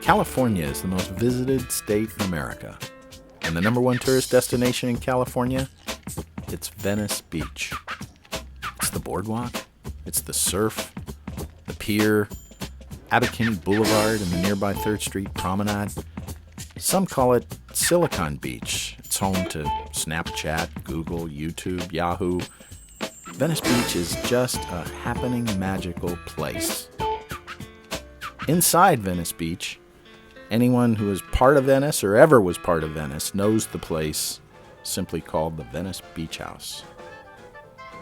California is the most visited state in America. And the number one tourist destination in California? It's Venice Beach. It's the boardwalk, it's the surf, the pier, Abbot Kinney Boulevard and the nearby 3rd Street Promenade. Some call it Silicon Beach. It's home to Snapchat, Google, YouTube, Yahoo. Venice Beach is just a happening, magical place. Inside Venice Beach, anyone who is part of Venice or ever was part of Venice knows the place, simply called the Venice Beach House.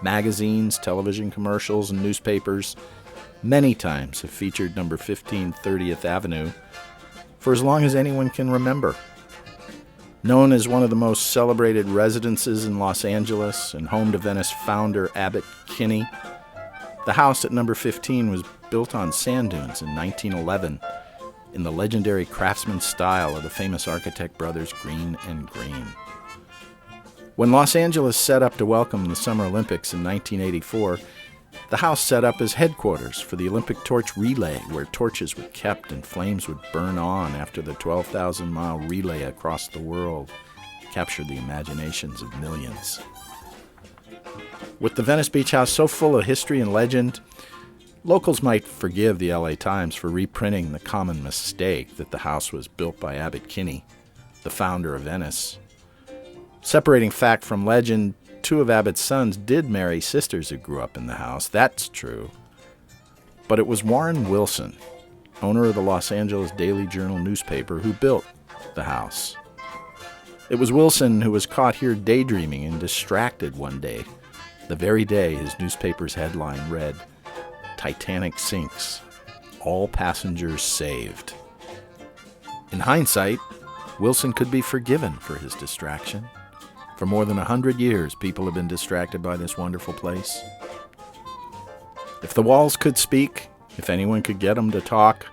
Magazines, television commercials, and newspapers many times have featured number 15 30th Avenue for as long as anyone can remember. Known as one of the most celebrated residences in Los Angeles and home to Venice founder Abbot Kinney, the house at number 15 was built on sand dunes in 1911 in the legendary craftsman style of the famous architect brothers Green and Green. When Los Angeles set up to welcome the Summer Olympics in 1984, the house set up as headquarters for the Olympic torch relay, where torches were kept and flames would burn on after the 12,000-mile relay across the world captured the imaginations of millions. With the Venice Beach House so full of history and legend, locals might forgive the LA Times for reprinting the common mistake that the house was built by Abbot Kinney, the founder of Venice. Separating fact from legend, 2 of Abbott's sons did marry sisters who grew up in the house. That's true. But it was Warren Wilson, owner of the Los Angeles Daily Journal newspaper, who built the house. It was Wilson who was caught here daydreaming and distracted one day, the very day his newspaper's headline read, "Titanic sinks, all passengers saved." In hindsight, Wilson could be forgiven for his distraction. For more than 100 years, people have been distracted by this wonderful place. If the walls could speak, if anyone could get them to talk,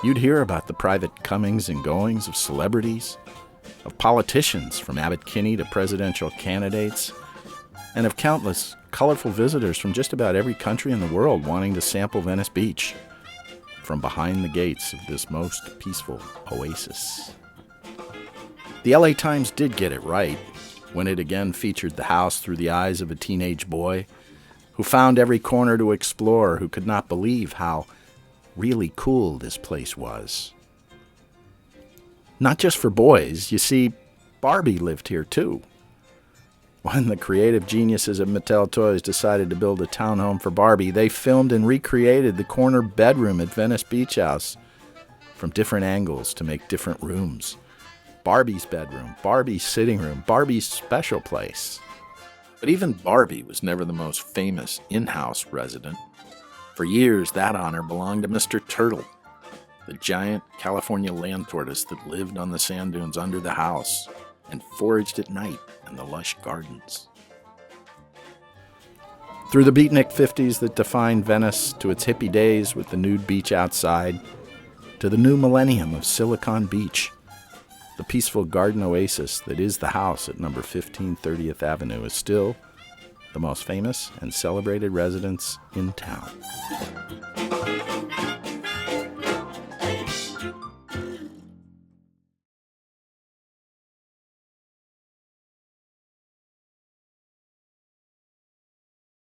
you'd hear about the private comings and goings of celebrities, of politicians from Abbot Kinney to presidential candidates, and of countless colorful visitors from just about every country in the world wanting to sample Venice Beach from behind the gates of this most peaceful oasis. The LA Times did get it right when it again featured the house through the eyes of a teenage boy who found every corner to explore, who could not believe how really cool this place was. Not just for boys, you see, Barbie lived here too. When the creative geniuses at Mattel Toys decided to build a townhome for Barbie, they filmed and recreated the corner bedroom at Venice Beach House from different angles to make different rooms. Barbie's bedroom, Barbie's sitting room, Barbie's special place. But even Barbie was never the most famous in-house resident. For years, that honor belonged to Mr. Turtle, the giant California land tortoise that lived on the sand dunes under the house and foraged at night in the lush gardens. Through the beatnik 50s that defined Venice, to its hippie days with the nude beach outside, to the new millennium of Silicon Beach, the peaceful garden oasis that is the house at number 15 30th Avenue is still the most famous and celebrated residence in town.